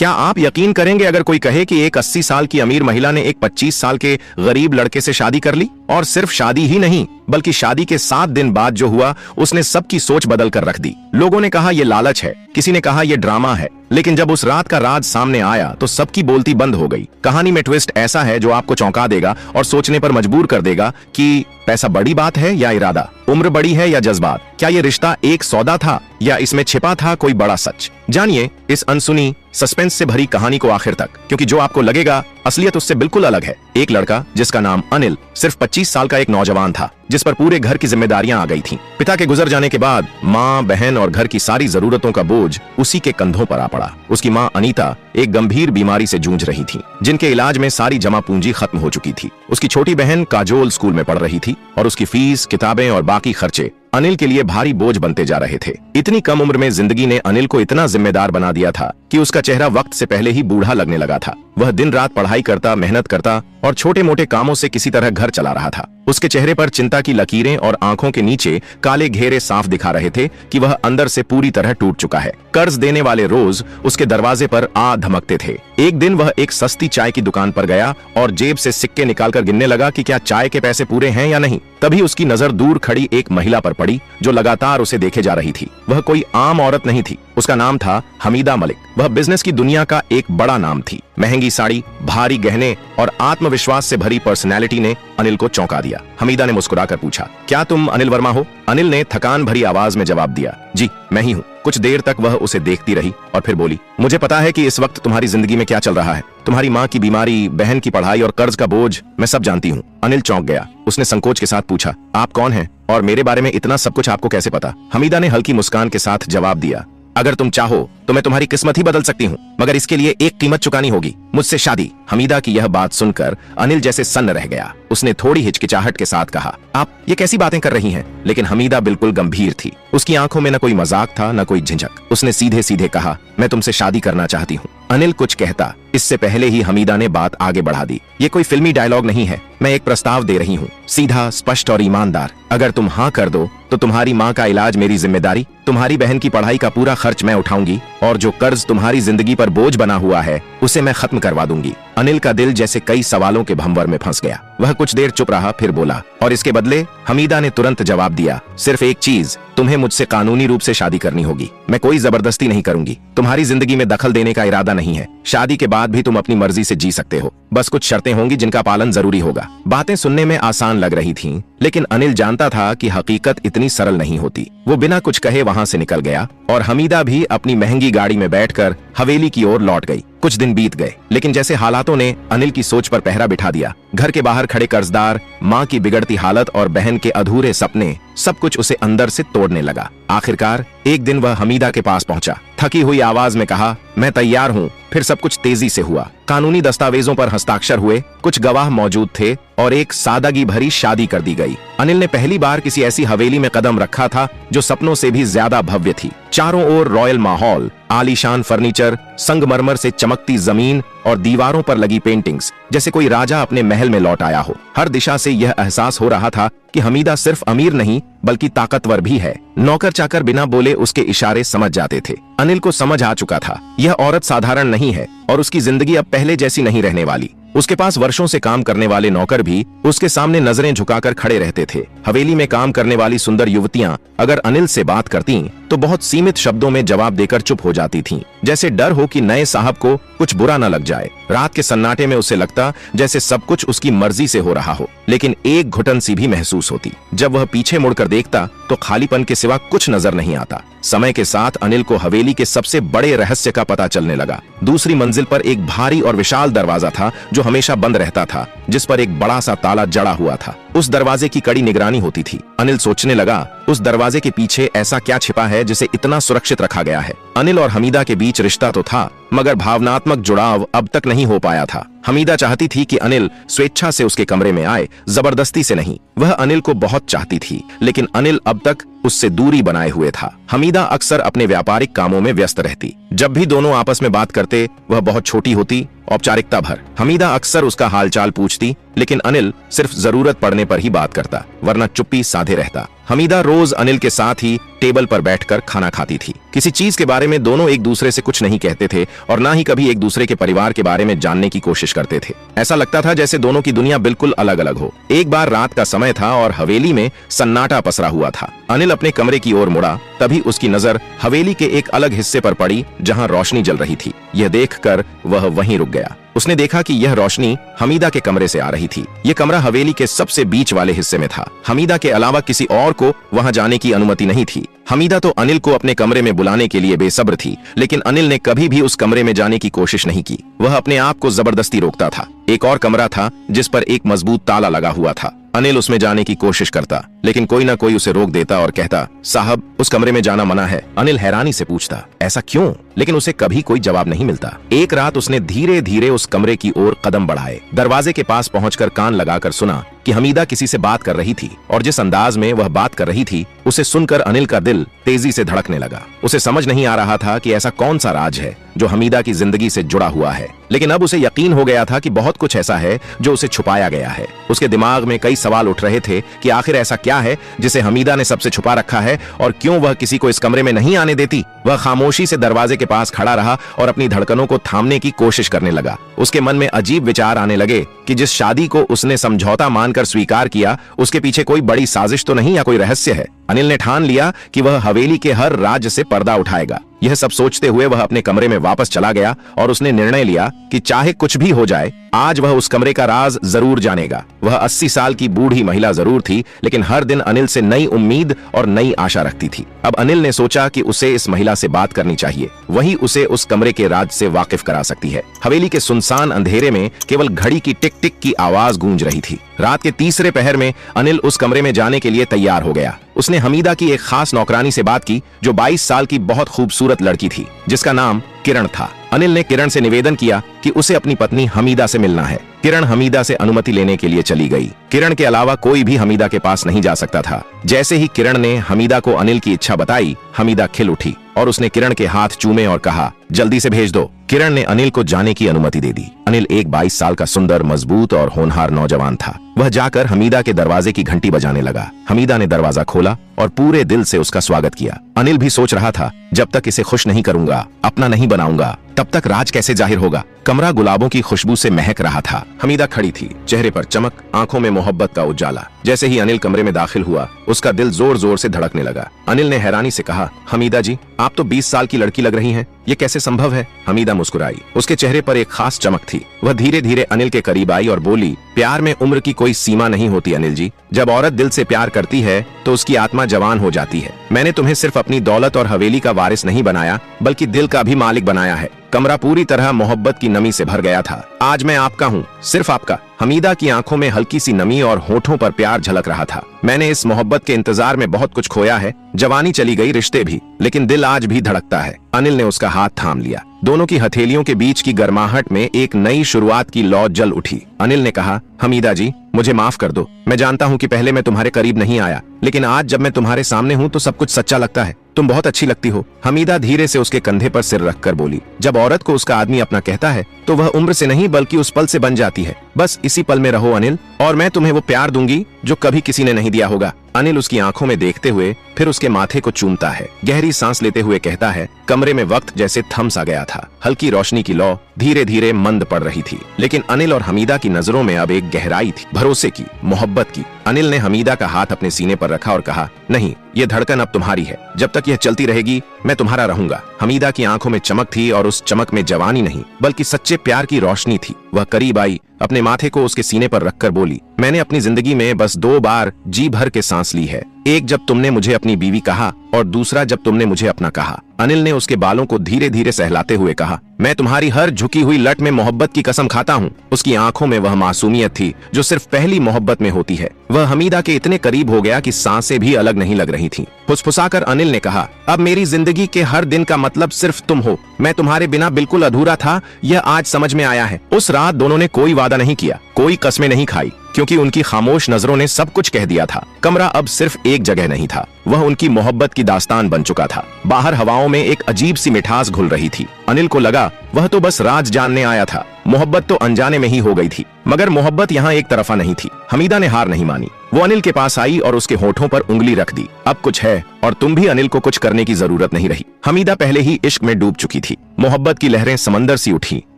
क्या आप यकीन करेंगे अगर कोई कहे कि एक 80 साल की अमीर महिला ने एक 25 साल के गरीब लड़के से शादी कर ली? और सिर्फ शादी ही नहीं, बल्कि शादी के 7 दिन बाद जो हुआ उसने सबकी सोच बदल कर रख दी। लोगों ने कहा यह लालच है, किसी ने कहा यह ड्रामा है, लेकिन जब उस रात का राज सामने आया तो सबकी बोलती बंद हो गई। कहानी में ट्विस्ट ऐसा है जो आपको चौंका देगा और सोचने पर मजबूर कर देगा कि पैसा बड़ी बात है या इरादा, उम्र बड़ी है या जज्बात, क्या ये रिश्ता एक सौदा था या इसमें छिपा था कोई बड़ा सच। जानिए इस अनसुनी सस्पेंस से भरी कहानी को आखिर तक, क्योंकि जो आपको लगेगा असलियत उससे बिल्कुल अलग है। एक लड़का जिसका नाम अनिल सिर्फ 25 साल का एक नौजवान था, जिस पर पूरे घर की जिम्मेदारियां आ गई थीं। पिता के गुजर जाने के बाद माँ, बहन और घर की सारी जरूरतों का बोझ उसी के कंधों पर आ पड़ा। उसकी माँ अनीता एक गंभीर बीमारी से जूझ रही थी, जिनके इलाज में सारी जमा पूंजी खत्म हो चुकी थी। उसकी छोटी बहन काजोल स्कूल में पढ़ रही थी और उसकी फीस, किताबें और बाकी खर्चे अनिल के लिए भारी बोझ बनते जा रहे थे। इतनी कम उम्र में जिंदगी ने अनिल को इतना जिम्मेदार बना दिया था कि उसका चेहरा वक्त से पहले ही बूढ़ा लगने लगा था। वह दिन रात पढ़ाई करता, मेहनत करता और छोटे मोटे कामों से किसी तरह घर चला रहा था। उसके चेहरे पर चिंता की लकीरें और आंखों के नीचे काले घेरे साफ दिखा रहे थे कि वह अंदर से पूरी तरह टूट चुका है। कर्ज देने वाले रोज उसके दरवाजे पर आ धमकते थे। एक दिन वह एक सस्ती चाय की दुकान पर गया और जेब से सिक्के निकालकर गिनने लगा कि क्या चाय के पैसे पूरे हैं या नहीं। तभी उसकी नजर दूर खड़ी एक महिला पर पड़ी जो लगातार उसे देखे जा रही थी। वह कोई आम औरत नहीं थी, उसका नाम था हमीदा मलिक। वह बिजनेस की दुनिया का एक बड़ा नाम थी। महंगी साड़ी, भारी गहने और आत्मविश्वास से भरी पर्सनैलिटी ने अनिल को चौंका दिया। हमीदा ने मुस्कुराकर पूछा, क्या तुम अनिल वर्मा हो? अनिल ने थकान भरी आवाज में जवाब दिया, जी मैं ही हूँ। कुछ देर तक वह उसे देखती रही और फिर बोली, मुझे पता है कि इस वक्त तुम्हारी जिंदगी में क्या चल रहा है। तुम्हारी माँ की बीमारी, बहन की पढ़ाई और कर्ज का बोझ मैं सब जानती हूँ। अनिल चौंक गया। उसने संकोच के साथ पूछा, आप कौन हैं और मेरे बारे में इतना सब कुछ आपको कैसे पता? हमीदा ने हल्की मुस्कान के साथ जवाब दिया, अगर तुम चाहो तो मैं तुम्हारी किस्मत ही बदल सकती हूँ, मगर इसके लिए एक कीमत चुकानी होगी, मुझसे शादी। हमीदा की यह बात सुनकर अनिल जैसे सन्न रह गया। उसने थोड़ी हिचकिचाहट के साथ कहा, आप ये कैसी बातें कर रही हैं? लेकिन हमीदा बिल्कुल गंभीर थी। उसकी आंखों में न कोई मजाक था न कोई झिझक। उसने सीधे सीधे कहा, मैं तुमसे शादी करना चाहती हूँ। अनिल कुछ कहता, इससे पहले ही हमीदा ने बात आगे बढ़ा दी, ये कोई फिल्मी डायलॉग नहीं है, मैं एक प्रस्ताव दे रही हूँ, सीधा, स्पष्ट और ईमानदार। अगर तुम हाँ कर दो तो तुम्हारी माँ का इलाज मेरी जिम्मेदारी, तुम्हारी बहन की पढ़ाई का पूरा खर्च मैं उठाऊंगी और जो कर्ज तुम्हारी जिंदगी पर बोझ बना हुआ है उसे मैं खत्म करवा दूंगी। अनिल का दिल जैसे कई सवालों के भंवर में फंस गया। वह कुछ देर चुप रहा, फिर बोला, और इसके बदले? हमीदा ने तुरंत जवाब दिया, सिर्फ एक चीज, तुम्हें मुझसे कानूनी रूप से शादी करनी होगी। मैं कोई जबरदस्ती नहीं करूंगी, तुम्हारी जिंदगी में दखल देने का इरादा नहीं है। शादी के बाद भी तुम अपनी मर्जी से जी सकते हो, बस कुछ शर्तें होंगी जिनका पालन जरूरी होगा। बातें सुनने में आसान लग रही थीं, लेकिन अनिल जानता था कि हकीकत इतनी सरल नहीं होती। वो बिना कुछ कहे वहां से निकल गया और हमीदा भी अपनी महंगी गाड़ी में बैठकर हवेली की ओर लौट गई। कुछ दिन बीत गए, लेकिन जैसे हालातों ने अनिल की सोच पर पहरा बिठा दिया। घर के बाहर खड़े कर्जदार, माँ की बिगड़ती हालत और बहन के अधूरे सपने, सब कुछ उसे अंदर से तोड़ने लगा। आखिरकार एक दिन वह हमीदा के पास पहुंचा। थकी हुई आवाज में कहा, मैं तैयार हूँ। फिर सब कुछ तेजी से हुआ। कानूनी दस्तावेजों पर हस्ताक्षर हुए, कुछ गवाह मौजूद थे और एक सादगी भरी शादी कर दी गई। अनिल ने पहली बार किसी ऐसी हवेली में कदम रखा था जो सपनों से भी ज्यादा भव्य थी। चारों ओर रॉयल माहौल, आलीशान फर्नीचर, संगमरमर से चमकती जमीन और दीवारों पर लगी पेंटिंग्स, जैसे कोई राजा अपने महल में लौट आया हो। हर दिशा से यह एहसास हो रहा था कि हमीदा सिर्फ अमीर नहीं बल्कि ताकतवर भी है। नौकर चाकर बिना बोले उसके इशारे समझ जाते थे। अनिल को समझ आ चुका था, यह औरत साधारण नहीं है और उसकी जिंदगी अब पहले जैसी नहीं रहने वाली। उसके पास वर्षों से काम करने वाले नौकर भी उसके सामने नजरें झुकाकर खड़े रहते थे। हवेली में काम करने वाली सुंदर युवतियां अगर अनिल से बात करतीं तो बहुत सीमित शब्दों में जवाब देकर चुप हो जाती थीं, जैसे डर हो कि नए साहब को कुछ बुरा न लग जाए। रात के सन्नाटे में उसे लगता जैसे सब कुछ उसकी मर्जी से हो रहा हो, लेकिन एक घुटन सी भी महसूस होती। जब वह पीछे मुड़कर देखता तो खालीपन के सिवा कुछ नजर नहीं आता। समय के साथ अनिल को हवेली के सबसे बड़े रहस्य का पता चलने लगा। दूसरी मंजिल पर एक भारी और विशाल दरवाजा था जो हमेशा बंद रहता था, जिस पर एक बड़ा सा ताला जड़ा हुआ था। उस दरवाजे की कड़ी निगरानी होती थी। अनिल सोचने लगा, उस दरवाजे के पीछे ऐसा क्या छिपा है जिसे इतना सुरक्षित रखा गया है। अनिल और हमीदा के बीच रिश्ता तो था, मगर भावनात्मक जुड़ाव अब तक नहीं हो पाया था। हमीदा चाहती थी कि अनिल स्वेच्छा से उसके कमरे में आए, जबरदस्ती से नहीं। वह अनिल को बहुत चाहती थी, लेकिन अनिल अब तक उससे दूरी बनाए हुए था। हमीदा अक्सर अपने व्यापारिक कामों में व्यस्त रहती। जब भी दोनों आपस में बात करते वह बहुत छोटी होती, औपचारिकता भर। हमीदा अक्सर उसका हालचाल पूछती, लेकिन अनिल सिर्फ जरूरत पड़ने पर ही बात करता, वरना चुप्पी साधे रहता। हमीदा रोज अनिल के साथ ही टेबल पर बैठकर खाना खाती थी। किसी चीज के बारे में दोनों एक दूसरे से कुछ नहीं कहते थे और ना ही कभी एक दूसरे के परिवार के बारे में जानने की कोशिश करते थे। ऐसा लगता था जैसे दोनों की दुनिया बिल्कुल अलग अलग हो। एक बार रात का समय था और हवेली में सन्नाटा पसरा हुआ था। अनिल अपने कमरे की ओर मुड़ा, तभी उसकी नजर हवेली के एक अलग हिस्से पर पड़ी जहां रोशनी जल रही थी। यह देखकर वह वहीं रुक गया। उसने देखा कि यह रोशनी हमीदा के कमरे से आ रही थी। यह कमरा हवेली के सबसे बीच वाले हिस्से में था। हमीदा के अलावा किसी और को वहां जाने की अनुमति नहीं थी। हमीदा तो अनिल को अपने कमरे में बुलाने के लिए बेसब्र थी, लेकिन अनिल ने कभी भी उस कमरे में जाने की कोशिश नहीं की। वह अपने आप को जबरदस्ती रोकता था। एक और कमरा था जिस पर एक मजबूत ताला लगा हुआ था। अनिल उसमें जाने की कोशिश करता, लेकिन कोई ना कोई उसे रोक देता और कहता, साहब उस कमरे में जाना मना है। अनिल हैरानी से पूछता, ऐसा क्यों? लेकिन उसे कभी कोई जवाब नहीं मिलता। एक रात उसने धीरे धीरे उस कमरे की ओर कदम बढ़ाए। दरवाजे के पास पहुंचकर कान लगाकर सुना कि हमीदा किसी से बात कर रही थी और जिस अंदाज में वह बात कर रही थी उसे सुनकर अनिल का दिल तेजी से धड़कने लगा। उसे समझ नहीं आ रहा था कि ऐसा कौन सा राज है जो हमीदा की जिंदगी से जुड़ा हुआ है, लेकिन अब उसे यकीन हो गया था कि बहुत कुछ ऐसा है जो उसे छुपाया गया है। उसके दिमाग में कई सवाल उठ रहे थे कि आखिर ऐसा क्या है जिसे हमीदा ने सबसे छुपा रखा है और क्यों वह किसी को इस कमरे में नहीं आने देती। वह खामोशी से दरवाजे के पास खड़ा रहा और अपनी धड़कनों को थामने की कोशिश करने लगा। उसके मन में अजीब विचार आने लगे कि जिस शादी को उसने समझौता मानकर स्वीकार किया उसके पीछे कोई बड़ी साजिश तो नहीं या कोई रहस्य है। अनिल ने ठान लिया कि वह हवेली के हर राज से पर्दा उठाएगा। यह सब सोचते हुए वह अपने कमरे में वापस चला गया और उसने निर्णय लिया कि चाहे कुछ भी हो जाए आज वह उस कमरे का राज जरूर जानेगा। वह 80 साल की बूढ़ी महिला जरूर थी, लेकिन हर दिन अनिल से नई उम्मीद और नई आशा रखती थी। अब अनिल ने सोचा कि उसे इस महिला से बात करनी चाहिए, वही उसे उस कमरे के राज से वाकिफ करा सकती है। हवेली के सुनसान अंधेरे में केवल घड़ी की टिक टिक की आवाज गूंज रही थी। रात के तीसरे पहर में अनिल उस कमरे में जाने के लिए तैयार हो गया। उसने हमीदा की एक खास नौकरानी से बात की जो 22 साल की बहुत खूबसूरत लड़की थी जिसका नाम किरण था। अनिल ने किरण से निवेदन किया कि उसे अपनी पत्नी हमीदा से मिलना है। किरण हमीदा से अनुमति लेने के लिए चली गई। किरण के अलावा कोई भी हमीदा के पास नहीं जा सकता था। जैसे ही किरण ने हमीदा को अनिल की इच्छा बताई, हमीदा खिल उठी और उसने किरण के हाथ चूमे और कहा, जल्दी से भेज दो। किरण ने अनिल को जाने की अनुमति दे दी। अनिल एक 22 साल का सुंदर, मजबूत और होनहार नौजवान था। वह जाकर हमीदा के दरवाजे की घंटी बजाने लगा। हमीदा ने दरवाजा खोला और पूरे दिल से उसका स्वागत किया। अनिल भी सोच रहा था, जब तक इसे खुश नहीं करूंगा, अपना नहीं बनाऊंगा, तब तक राज कैसे जाहिर होगा। कमरा गुलाबों की खुशबू से महक रहा था। हमीदा खड़ी थी, चेहरे पर चमक, आंखों में मोहब्बत का उजाला। जैसे ही अनिल कमरे में दाखिल हुआ, उसका दिल जोर जोर से धड़कने लगा। अनिल ने हैरानी से कहा, हमीदा जी, आप तो 20 साल की लड़की लग रही हैं। ये कैसे संभव है? हमीदा मुस्कुराई। उसके चेहरे पर एक खास चमक थी। वह धीरे धीरे अनिल के करीब आई और बोली, प्यार में उम्र की कोई सीमा नहीं होती अनिल जी। जब औरत दिल से प्यार करती है तो उसकी आत्मा जवान हो जाती है। मैंने तुम्हें सिर्फ अपनी दौलत और हवेली का वारिस नहीं बनाया, बल्कि दिल का भी मालिक बनाया है। कमरा पूरी तरह मोहब्बत की नमी से भर गया था। आज मैं आपका हूँ, सिर्फ आपका। हमीदा की आंखों में हल्की सी नमी और होठों पर प्यार झलक रहा था। मैंने इस मोहब्बत के इंतजार में बहुत कुछ खोया है। जवानी चली गई, रिश्ते भी, लेकिन दिल आज भी धड़कता है। अनिल ने उसका हाथ थाम लिया। दोनों की हथेलियों के बीच की गर्माहट में एक नई शुरुआत की लौ जल उठी। अनिल ने कहा, हमीदा जी, मुझे माफ कर दो। मैं जानता हूँ कि पहले मैं तुम्हारे करीब नहीं आया, लेकिन आज जब मैं तुम्हारे सामने हूँ तो सब कुछ सच्चा लगता है। तुम बहुत अच्छी लगती हो। हमीदा धीरे से उसके कंधे पर सिर रखकर बोली, जब औरत को उसका आदमी अपना कहता है तो वह उम्र से नहीं बल्कि उस पल से बन जाती है। बस इसी पल में रहो अनिल, और मैं तुम्हें वो प्यार दूंगी जो कभी किसी ने नहीं दिया होगा। अनिल उसकी आंखों में देखते हुए फिर उसके माथे को चूमता है। गहरी सांस लेते हुए कहता है, कमरे में वक्त जैसे थम सा गया था। हल्की रोशनी की लौ धीरे धीरे मंद पड़ रही थी, लेकिन अनिल और हमीदा की नजरों में अब एक गहराई थी, भरोसे की, मोहब्बत की। अनिल ने हमीदा का हाथ अपने सीने पर रखा और कहा, नहीं, ये धड़कन अब तुम्हारी है। जब तक यह चलती रहेगी मैं तुम्हारा रहूंगा। हमीदा की आंखों में चमक थी और उस चमक में जवानी नहीं बल्कि सच्चे प्यार की रोशनी थी। वह करीब आई, अपने माथे को उसके सीने पर रखकर बोली, मैंने अपनी जिंदगी में बस 2 बार जी भर के सांस ली है। एक जब तुमने मुझे अपनी बीवी कहा और दूसरा जब तुमने मुझे अपना कहा। अनिल ने उसके बालों को धीरे धीरे सहलाते हुए कहा, मैं तुम्हारी हर झुकी हुई लट में मोहब्बत की कसम खाता हूँ। उसकी आंखों में वह मासूमियत थी जो सिर्फ पहली मोहब्बत में होती है। वह हमीदा के इतने करीब हो गया कि सांसें भी अलग नहीं लग रही थीं। फुसफुसाकर अनिल ने कहा, अब मेरी जिंदगी के हर दिन का मतलब सिर्फ तुम हो। मैं तुम्हारे बिना बिल्कुल अधूरा था, यह आज समझ में आया है। उस रात दोनों ने कोई वादा नहीं किया, कोई कस्में नहीं खाई, क्योंकि उनकी खामोश नजरों ने सब कुछ कह दिया था। कमरा अब सिर्फ एक जगह नहीं था, वह उनकी मोहब्बत की दास्तान बन चुका था। बाहर हवाओं में एक अजीब सी मिठास घुल रही थी। अनिल को लगा वह तो बस राज जानने आया था, मोहब्बत तो अनजाने में ही हो गई थी। मगर मोहब्बत यहाँ एक तरफा नहीं थी। हमीदा ने हार नहीं मानी। वो अनिल के पास आई और उसके होठों पर उंगली रख दी। अब कुछ है और तुम भी अनिल को कुछ करने की जरूरत नहीं रही। हमीदा पहले ही इश्क में डूब चुकी थी। मोहब्बत की लहरें समंदर सी उठी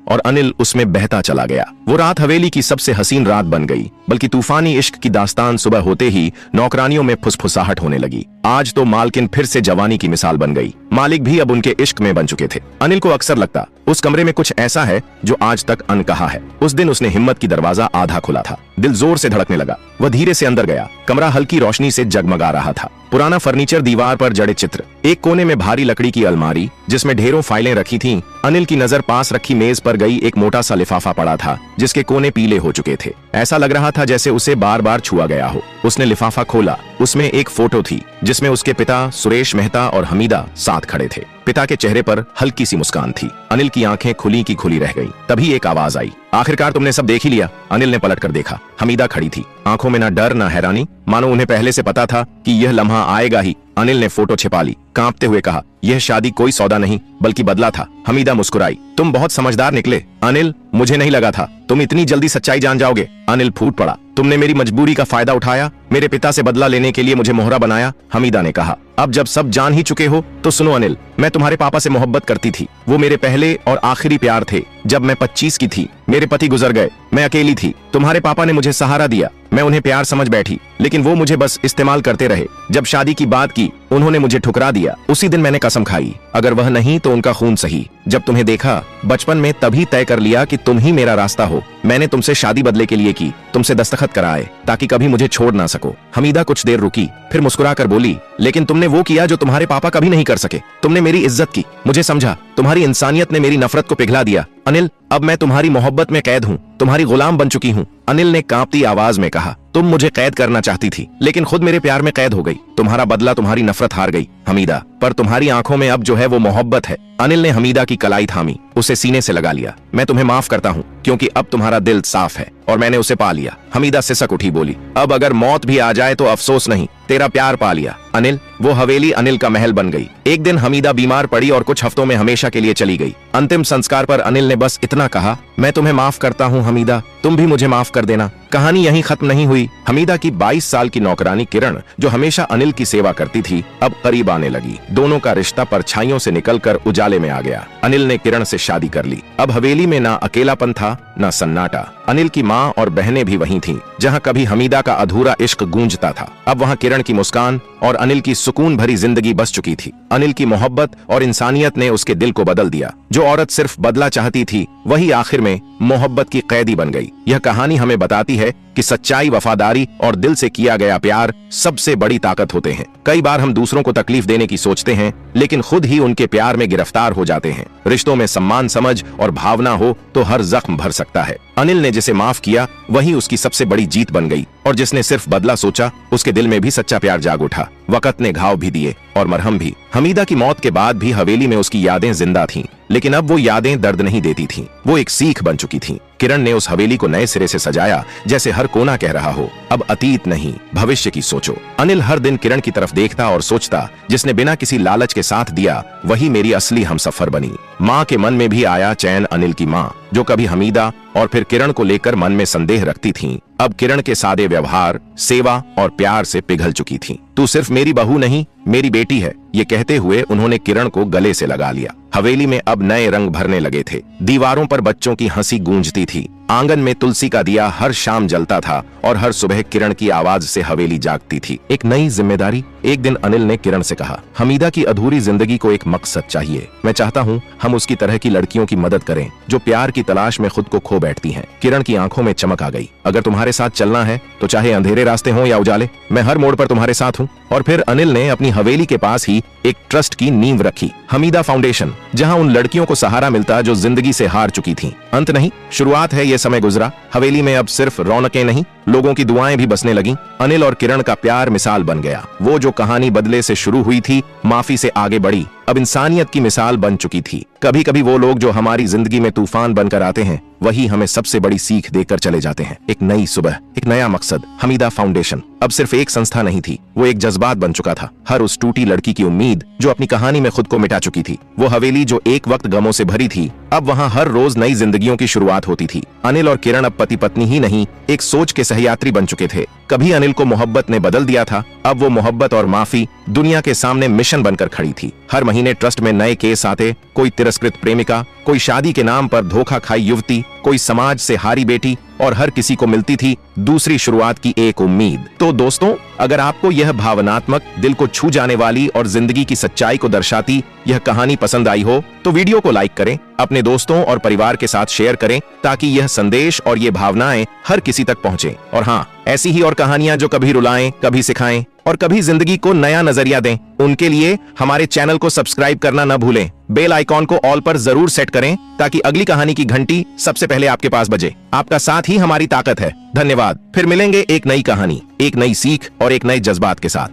और अनिल उसमें बहता चला गया। वो रात हवेली की सबसे हसीन रात बन गई, बल्कि तूफानी इश्क की दास्तान सुबह होते ही नौकरानियों में फुसफुसाहट होने लगी। आज तो मालकिन फिर से जवानी की मिसाल बन गई। मालिक भी अब उनके इश्क में बन चुके थे। अनिल को अक्सर लगता उस कमरे में कुछ ऐसा है जो आज तक अनकहा है। उस दिन उसने हिम्मत की दरवाजा आधा खुला था। दिल जोर से धड़कने लगा। वह धीरे से अंदर गया। कमरा हल्की रोशनी से जगमगा रहा था। पुराना फर्नीचर, दीवार पर जड़े चित्र, एक कोने में भारी लकड़ी की अलमारी जिसमें ढेरों फाइलें रखी थीं। अनिल की नजर पास रखी मेज पर गई। एक मोटा सा लिफाफा पड़ा था जिसके कोने पीले हो चुके थे। ऐसा लग रहा था जैसे उसे बार बार छुआ गया हो। उसने लिफाफा खोला। उसमें एक फोटो थी जिसमें उसके पिता सुरेश मेहता और हमीदा साथ खड़े थे। पिता के चेहरे पर हल्की सी मुस्कान थी। अनिल की आंखें खुली की खुली रह गई। तभी एक आवाज आई, आखिरकार तुमने सब देख ही लिया। अनिल ने पलट कर देखा। हमीदा खड़ी थी, आंखों में ना डर ना हैरानी, मानो उन्हें पहले से पता था कि यह लम्हा आएगा ही। अनिल ने फोटो छिपा ली, कांपते हुए कहा, यह शादी कोई सौदा नहीं बल्कि बदला था। हमीदा मुस्कुराई, तुम बहुत समझदार निकले अनिल, मुझे नहीं लगा था तुम इतनी जल्दी सच्चाई जान जाओगे। अनिल फूट पड़ा, तुमने मेरी मजबूरी का फायदा उठाया, मेरे पिता से बदला लेने के लिए मुझे मोहरा बनाया। हमीदा ने कहा, अब जब सब जान ही चुके हो तो सुनो अनिल, मैं तुम्हारे पापा से मोहब्बत करती थी। वो मेरे पहले और आखिरी प्यार थे। जब मैं 25 की थी मेरे पति गुजर गए, मैं अकेली थी। तुम्हारे पापा ने मुझे सहारा दिया, मैं उन्हें प्यार समझ बैठी, लेकिन वो मुझे बस इस्तेमाल करते रहे। जब शादी की बात की उन्होंने मुझे ठुकरा दिया। उसी दिन मैंने कसम खाई, अगर वह नहीं तो उनका खून सही। जब तुम्हें देखा बचपन में तभी तय कर लिया कि तुम ही मेरा रास्ता हो। मैंने तुमसे शादी बदले के लिए की, तुमसे दस्तखत कराए ताकि कभी मुझे छोड़ ना सको। हमीदा कुछ देर रुकी, फिर मुस्कुरा कर बोली, लेकिन तुमने वो किया जो तुम्हारे पापा कभी नहीं कर सके। तुमने मेरी इज्जत की, मुझे समझा। तुम्हारी इंसानियत ने मेरी नफरत को पिघला दिया। अनिल, अब मैं तुम्हारी मोहब्बत में कैद हूँ, तुम्हारी गुलाम बन चुकी हूँ। अनिल ने कांपती आवाज में कहा, तुम मुझे कैद करना चाहती थी लेकिन खुद मेरे प्यार में कैद हो गई। तुम्हारा बदला, तुम्हारी नफरत हार गई हमीदा, पर तुम्हारी आंखों में अब जो है वो मोहब्बत है। अनिल ने हमीदा की कलाई थामी, उसे सीने से लगा लिया। मैं तुम्हें माफ करता हूँ क्योंकि अब तुम्हारा दिल साफ है और मैंने उसे पा लिया। हमीदा सिसक उठी, बोली, अब अगर मौत भी आ जाए तो अफसोस नहीं, तेरा प्यार पा लिया। अनिल, वो हवेली अनिल का महल बन गई। एक दिन हमीदा बीमार पड़ी और कुछ हफ्तों में हमेशा के लिए चली गई। अंतिम संस्कार पर अनिल ने बस इतना कहा, मैं तुम्हें माफ करता हूँ हमीदा, तुम भी मुझे माफ कर देना। कहानी यहीं खत्म नहीं हुई। हमीदा की 22 साल की नौकरानी किरण, जो हमेशा अनिल की सेवा करती थी, अब करीब आने लगी। दोनों का रिश्ता परछाइयों से निकलकर उजाले में आ गया। अनिल ने किरण से शादी कर ली। अब हवेली में ना अकेलापन था ना सन्नाटा। अनिल की माँ और बहनें भी वहीं थीं, जहाँ कभी हमीदा का अधूरा इश्क गूंजता था। अब वहाँ किरण की मुस्कान और अनिल की सुकून भरी जिंदगी बस चुकी थी। अनिल की मोहब्बत और इंसानियत ने उसके दिल को बदल दिया। जो औरत सिर्फ बदला चाहती थी वही आखिर में मोहब्बत की कैदी बन गई। यह कहानी हमें बताती है कि सच्चाई, वफादारी और दिल से किया गया प्यार सबसे बड़ी ताकत होते हैं। कई बार हम दूसरों को तकलीफ देने की सोचते हैं लेकिन खुद ही उनके प्यार में गिरफ्तार हो जाते हैं। रिश्तों में सम्मान, समझ और भावना हो तो हर जख्म भर सकता है। अनिल ने जिसे माफ किया वही उसकी सबसे बड़ी जीत बन गई और जिसने सिर्फ बदला सोचा उसके दिल में भी सच्चा प्यार जाग उठा। वक्त ने घाव भी दिए और मरहम भी। हमीदा की मौत के बाद भी हवेली में उसकी यादें जिंदा थीं, लेकिन अब वो यादें दर्द नहीं देती थीं, वो एक सीख बन चुकी थीं। किरण ने उस हवेली को नए सिरे से सजाया, जैसे हर कोना कह रहा हो, अब अतीत नहीं भविष्य की सोचो। अनिल हर दिन किरण की तरफ देखता और सोचता, जिसने बिना किसी लालच के साथ दिया वही मेरी असली हमसफर बनी। माँ के मन में भी आया चैन। अनिल की माँ, जो कभी हमीदा और फिर किरण को लेकर मन में संदेह रखती थीं, अब किरण के सादे व्यवहार, सेवा और प्यार से पिघल चुकी थीं। तू सिर्फ मेरी बहू नहीं, मेरी बेटी है, ये कहते हुए उन्होंने किरण को गले से लगा लिया। हवेली में अब नए रंग भरने लगे थे। दीवारों पर बच्चों की हंसी गूंजती थी। आंगन में तुलसी का दिया हर शाम जलता था और हर सुबह किरण की आवाज से हवेली जागती थी। एक नई जिम्मेदारी। एक दिन अनिल ने किरण से कहा, हमीदा की अधूरी जिंदगी को एक मकसद चाहिए। मैं चाहता हूँ हम उसकी तरह की लड़कियों की मदद करें जो प्यार की तलाश में खुद को खो बैठती हैं। किरण की आंखों में चमक आ गई। अगर तुम्हारे साथ चलना है तो चाहे अंधेरे रास्ते हों या उजाले, मैं हर मोड़ पर तुम्हारे साथ हूँ। और फिर अनिल ने अपनी हवेली के पास ही एक ट्रस्ट की नींव रखी, हमीदा फाउंडेशन, जहां उन लड़कियों को सहारा मिलता जो जिंदगी से हार चुकी थीं। अंत नहीं, शुरुआत है। ये समय गुजरा। हवेली में अब सिर्फ रौनकें नहीं, लोगों की दुआएं भी बसने लगीं। अनिल और किरण का प्यार मिसाल बन गया। वो जो कहानी बदले से शुरू हुई थी, माफी से आगे बढ़ी, अब इंसानियत की मिसाल बन चुकी थी। कभी कभी वो लोग जो हमारी जिंदगी में तूफान बनकर आते हैं वही हमें सबसे बड़ी सीख देकर चले जाते हैं। एक नई सुबह, एक नया मकसद। हमीदा फाउंडेशन अब सिर्फ एक संस्था नहीं थी, वो एक जज्बात बन चुका था। हर उस टूटी लड़की की उम्मीद जो अपनी कहानी में खुद को मिटा चुकी थी। वो हवेली जो एक वक्त गमों से भरी थी, अब वहाँ हर रोज नई जिंदगियों की शुरुआत होती थी। अनिल और किरण अब पति पत्नी ही नहीं, एक सोच के सहयात्री बन चुके थे। कभी अनिल को मोहब्बत ने बदल दिया था, अब वो मोहब्बत और माफी दुनिया के सामने मिशन बनकर खड़ी थी। हर महीने ट्रस्ट में नए केस आते, कोई तिरस्कृत प्रेमिका, कोई शादी के नाम पर धोखा खाई युवती, कोई समाज से हारी बेटी, और हर किसी को मिलती थी दूसरी शुरुआत की एक उम्मीद। तो दोस्तों, अगर आपको यह भावनात्मक, दिल को छू जाने वाली और जिंदगी की सच्चाई को दर्शाती यह कहानी पसंद आई हो तो वीडियो को लाइक करें, अपने दोस्तों और परिवार के साथ शेयर करें ताकि यह संदेश और ये भावनाएं हर किसी तक पहुंचे। और हाँ, ऐसी ही और कहानियां जो कभी रुलाएं, कभी सिखाएं और कभी जिंदगी को नया नजरिया दें, उनके लिए हमारे चैनल को सब्सक्राइब करना न भूलें। बेल आइकॉन को ऑल पर जरूर सेट करें ताकि अगली कहानी की घंटी सबसे पहले आपके पास बजे। आपका साथ ही हमारी ताकत है। धन्यवाद। फिर मिलेंगे एक नई कहानी, एक नई सीख और एक नए जज्बात के साथ।